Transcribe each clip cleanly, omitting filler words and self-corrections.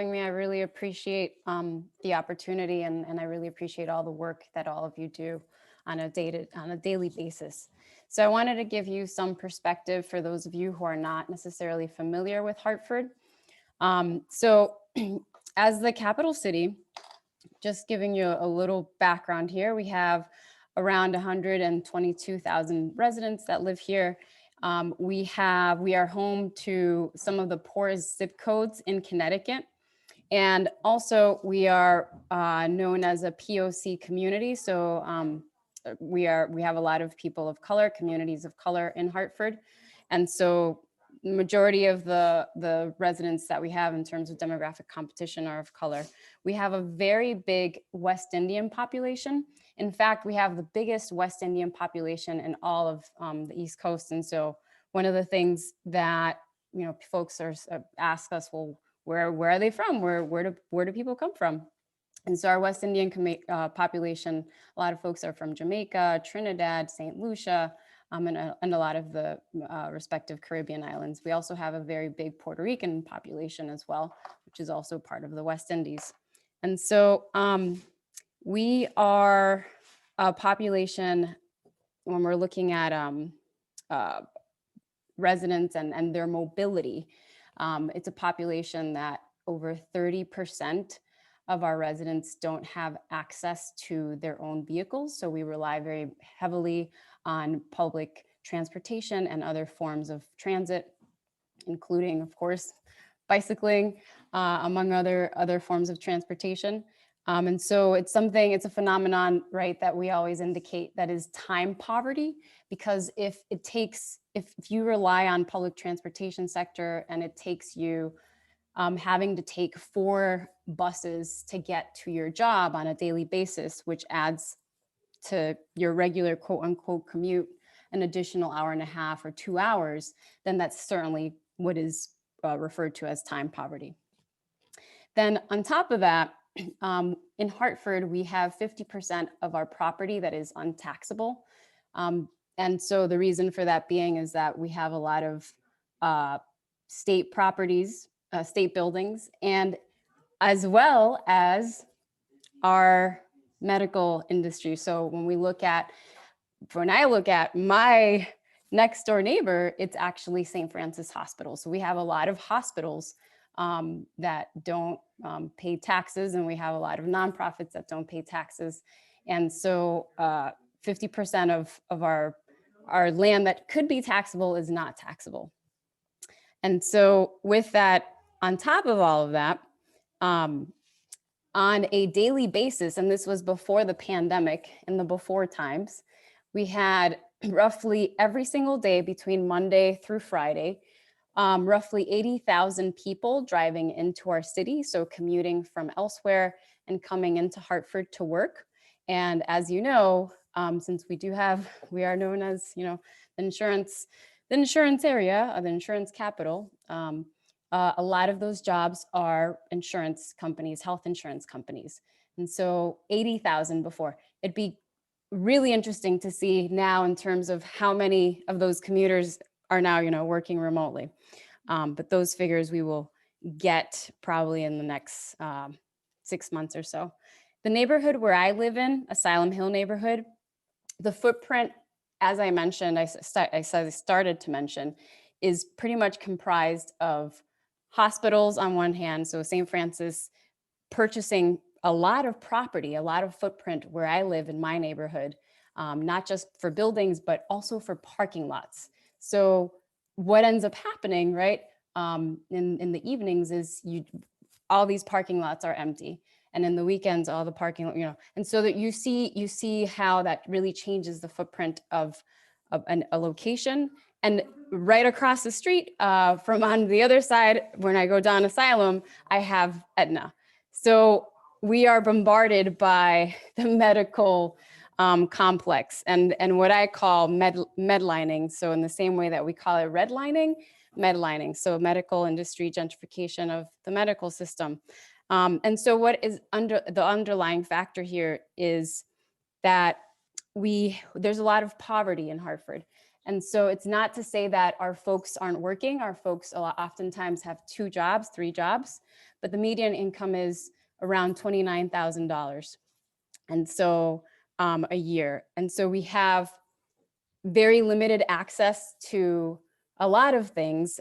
Me. I really appreciate the opportunity, and I really appreciate all the work that all of you do on a daily basis. So I wanted to give you some perspective for those of you who are not necessarily familiar with Hartford. So as the capital city, just giving you a little background here, we have around 122,000 residents that live here. We are home to some of the poorest zip codes in Connecticut. And also we are known as a POC community. So we have a lot of people of color, communities of color in Hartford. And so the majority of the residents that we have in terms of demographic competition are of color. We have a very big West Indian population. In fact, we have the biggest West Indian population in all of the East Coast. And so one of the things that folks ask us, well, where are they from? Where do people come from? And so our West Indian population, a lot of folks are from Jamaica, Trinidad, St. Lucia, and a lot of the respective Caribbean islands. We also have a very big Puerto Rican population as well, which is also part of the West Indies. And so we are a population, when we're looking at residents and their mobility, it's a population that over 30% of our residents don't have access to their own vehicles. So we rely very heavily on public transportation and other forms of transit, including, of course, bicycling, among other forms of transportation. And so it's a phenomenon, right, that we always indicate that is time poverty, because if you rely on public transportation sector and it takes you having to take 4 buses to get to your job on a daily basis, which adds to your regular quote unquote commute an additional hour and a half or 2 hours, then that's certainly what is referred to as time poverty. Then on top of that, in Hartford, we have 50% of our property that is untaxable. And so the reason for that being is that we have a lot of state properties, state buildings, and as well as our medical industry. So when I look at my next door neighbor, it's actually St. Francis Hospital. So we have a lot of hospitals that don't pay taxes, and we have a lot of nonprofits that don't pay taxes. And so 50% of our land that could be taxable is not taxable. And so with that, on top of all of that, on a daily basis, and this was before the pandemic, in the before times, we had roughly every single day between Monday through Friday, roughly 80,000 people driving into our city, so commuting from elsewhere and coming into Hartford to work. And as you know, since we are known as, the insurance area, or the insurance capital, a lot of those jobs are insurance companies, health insurance companies. And so 80,000 before. It'd be really interesting to see now in terms of how many of those commuters are now, working remotely. But those figures we will get probably in the next 6 months or so. The neighborhood where I live in, Asylum Hill neighborhood, the footprint, as I mentioned, I started to mention, is pretty much comprised of hospitals on one hand, so St. Francis purchasing a lot of property, a lot of footprint where I live in my neighborhood, not just for buildings, but also for parking lots. So what ends up happening, right, in the evenings is all these parking lots are empty. And in the weekends, all the parking, and so that you see how that really changes the footprint of a location. And right across the street from on the other side, when I go down Asylum, I have Aetna. So we are bombarded by the medical complex and what I call medlining. So in the same way that we call it redlining, medlining. So medical industry gentrification of the medical system. And so what is the underlying factor here is that there's a lot of poverty in Hartford. And so it's not to say that our folks aren't working. Our folks oftentimes have 2 jobs, 3 jobs, but the median income is around $29,000. And so a year. And so we have very limited access to a lot of things.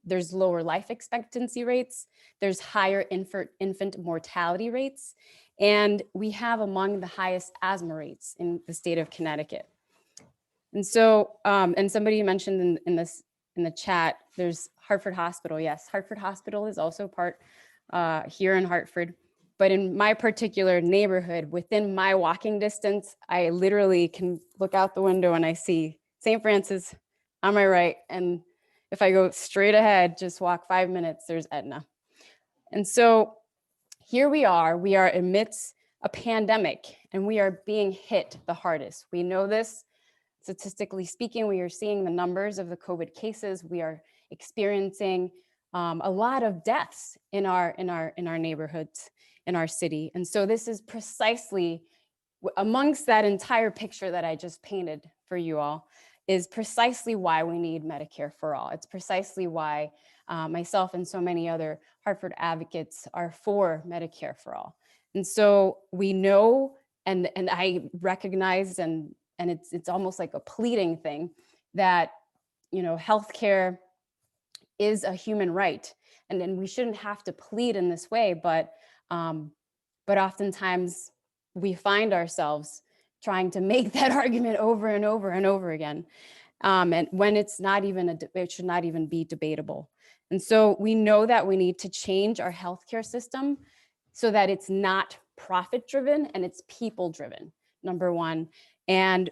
There's lower life expectancy rates. There's higher infant mortality rates. And we have among the highest asthma rates in the state of Connecticut. And so, and somebody mentioned in the chat, there's Hartford Hospital. Yes, Hartford Hospital is also part here in Hartford. But in my particular neighborhood, within my walking distance, I literally can look out the window and I see St. Francis on my right. And if I go straight ahead, just walk 5 minutes, there's Aetna. And so here we are amidst a pandemic and we are being hit the hardest. We know this. Statistically speaking, we are seeing the numbers of the COVID cases. We are experiencing a lot of deaths in our neighborhoods, in our city. And so this is precisely amongst that entire picture that I just painted for you all, is precisely why we need Medicare for all. It's precisely why myself and so many other Hartford advocates are for Medicare for all. And so we know, and I recognize, and it's almost like a pleading thing, that healthcare is a human right, and then we shouldn't have to plead in this way, but oftentimes we find ourselves trying to make that argument over and over and over again, and when it's not even it should not even be debatable. And so we know that we need to change our healthcare system so that it's not profit driven and it's people driven, number one. And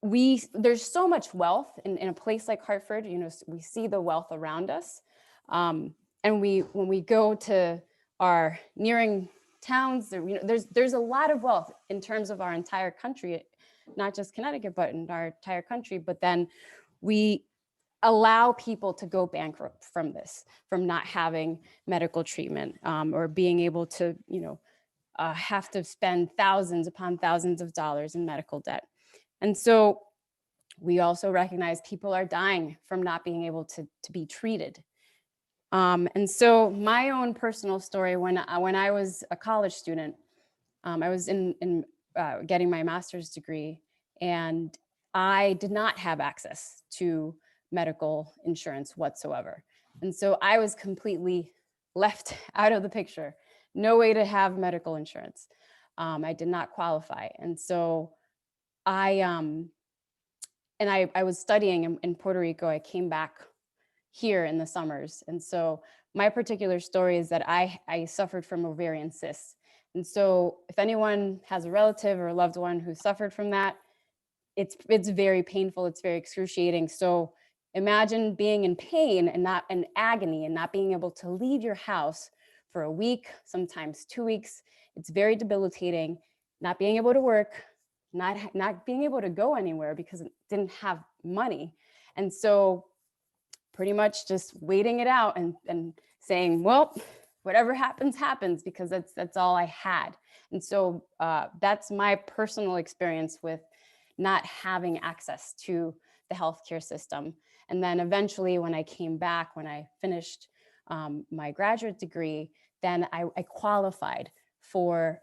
there's so much wealth in a place like Hartford. We see the wealth around us, and when we go to our nearing towns, there's a lot of wealth in terms of our entire country, not just Connecticut, but in our entire country. But then we allow people to go bankrupt from not having medical treatment, or being able to have to spend thousands upon thousands of dollars in medical debt. And so we also recognize people are dying from not being able to be treated. And so my own personal story, when I was a college student, I was in getting my master's degree, and I did not have access to medical insurance whatsoever. And so I was completely left out of the picture. No way to have medical insurance. I did not qualify. And so I was studying in Puerto Rico. I came back here in the summers. And so my particular story is that I suffered from ovarian cysts. And so if anyone has a relative or a loved one who suffered from that, it's very painful. It's very excruciating. So imagine being in pain and not in agony and not being able to leave your house for a week, sometimes 2 weeks. It's very debilitating, not being able to work, not being able to go anywhere because it didn't have money. And so pretty much just waiting it out and saying, well, whatever happens, happens, because that's all I had. And so that's my personal experience with not having access to the healthcare system. And then eventually when I came back, when I finished my graduate degree, then I qualified for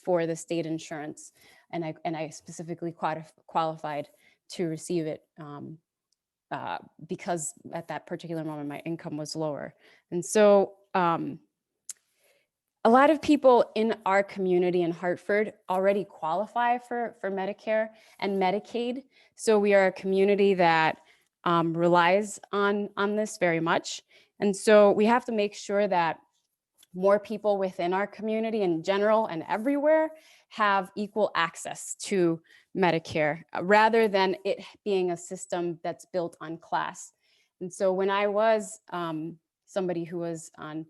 the state insurance. And I specifically qualified to receive it because at that particular moment, my income was lower. And so a lot of people in our community in Hartford already qualify for Medicare and Medicaid. So we are a community that relies on this very much. And so we have to make sure that more people within our community in general and everywhere have equal access to Medicare, rather than it being a system that's built on class. And so when I was somebody who was on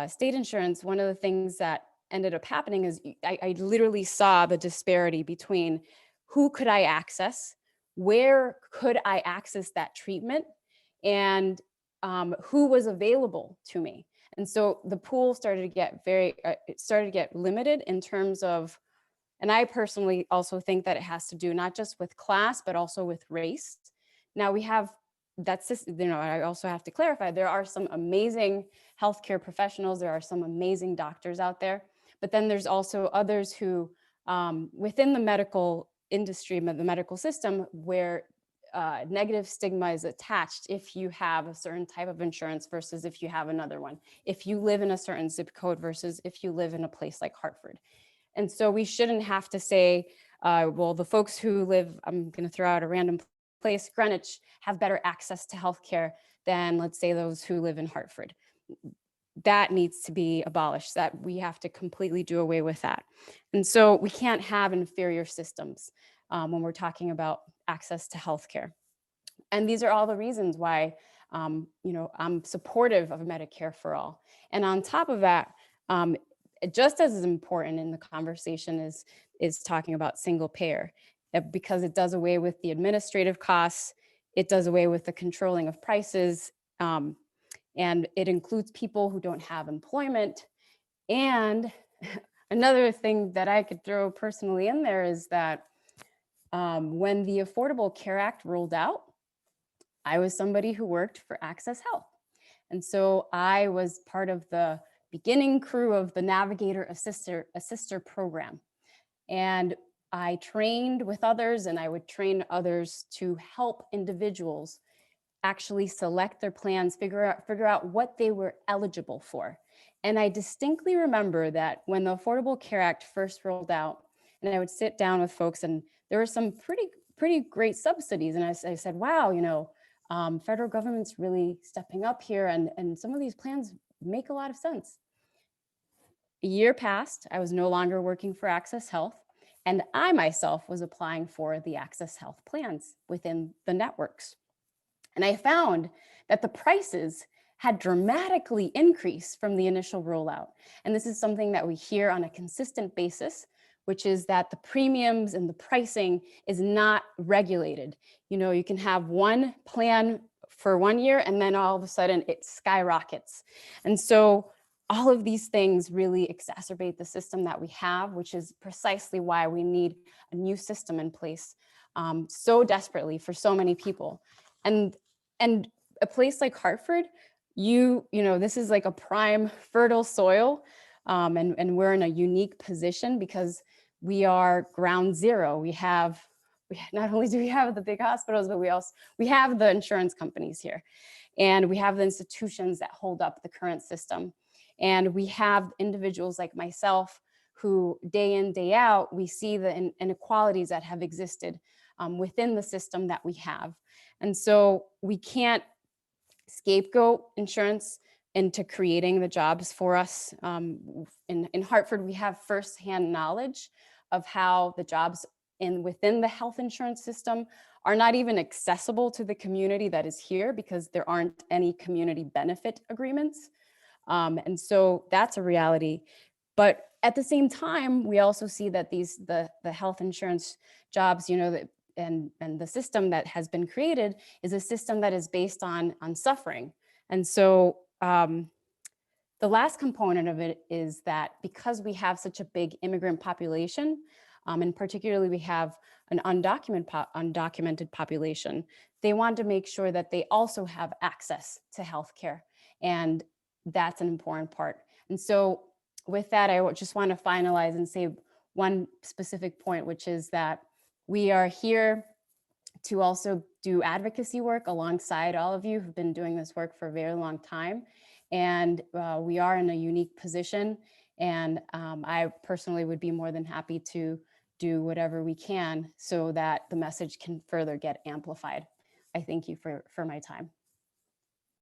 state insurance, one of the things that ended up happening is I literally saw the disparity between who could I access, where could I access that treatment, and who was available to me. And so the pool started to get limited in terms of And I personally also think that it has to do not just with class, but also with race. Now we have that's just, I also have to clarify, there are some amazing healthcare professionals, there are some amazing doctors out there, but then there's also others who within the medical industry, the medical system, where negative stigma is attached if you have a certain type of insurance versus if you have another one, if you live in a certain zip code versus if you live in a place like Hartford. And so we shouldn't have to say, well, the folks who live, I'm going to throw out a random place, Greenwich, have better access to healthcare than, let's say, those who live in Hartford. That needs to be abolished, that we have to completely do away with that. And so we can't have inferior systems when we're talking about access to healthcare. And these are all the reasons why I'm supportive of Medicare for all. And on top of that, just as important in the conversation is talking about single payer, because it does away with the administrative costs, it does away with the controlling of prices, and it includes people who don't have employment. And another thing that I could throw personally in there is that when the Affordable Care Act rolled out, I was somebody who worked for Access Health. And so I was part of the beginning crew of the Navigator Assister program. And I trained with others, and I would train others to help individuals actually select their plans, figure out what they were eligible for. And I distinctly remember that when the Affordable Care Act first rolled out, and I would sit down with folks, and there were some pretty great subsidies. And I said, wow, federal government's really stepping up here, and some of these plans make a lot of sense. A year passed, I was no longer working for Access Health, and I myself was applying for the Access Health plans within the networks. And I found that the prices had dramatically increased from the initial rollout. And this is something that we hear on a consistent basis, which is that the premiums and the pricing is not regulated. You can have one plan for 1 year, and then all of a sudden it skyrockets. And so all of these things really exacerbate the system that we have, which is precisely why we need a new system in place so desperately for so many people. And a place like Hartford, this is like a prime fertile soil, and we're in a unique position because we are ground zero. We not only do we have the big hospitals, but we have the insurance companies here, and we have the institutions that hold up the current system, and we have individuals like myself who day in, day out, we see the inequalities that have existed within the system that we have. And so we can't scapegoat insurance into creating the jobs for us. In Hartford, we have firsthand knowledge of how the jobs within the health insurance system are not even accessible to the community that is here because there aren't any community benefit agreements. And so that's a reality. But at the same time, we also see that the health insurance jobs, and the system that has been created is a system that is based on suffering. And so the last component of it is that because we have such a big immigrant population, and particularly we have an undocumented population, they want to make sure that they also have access to healthcare. And that's an important part. And so with that, I just want to finalize and say one specific point, which is that we are here to also do advocacy work alongside all of you who've been doing this work for a very long time. And we are in a unique position. And I personally would be more than happy to do whatever we can so that the message can further get amplified. I thank you for my time.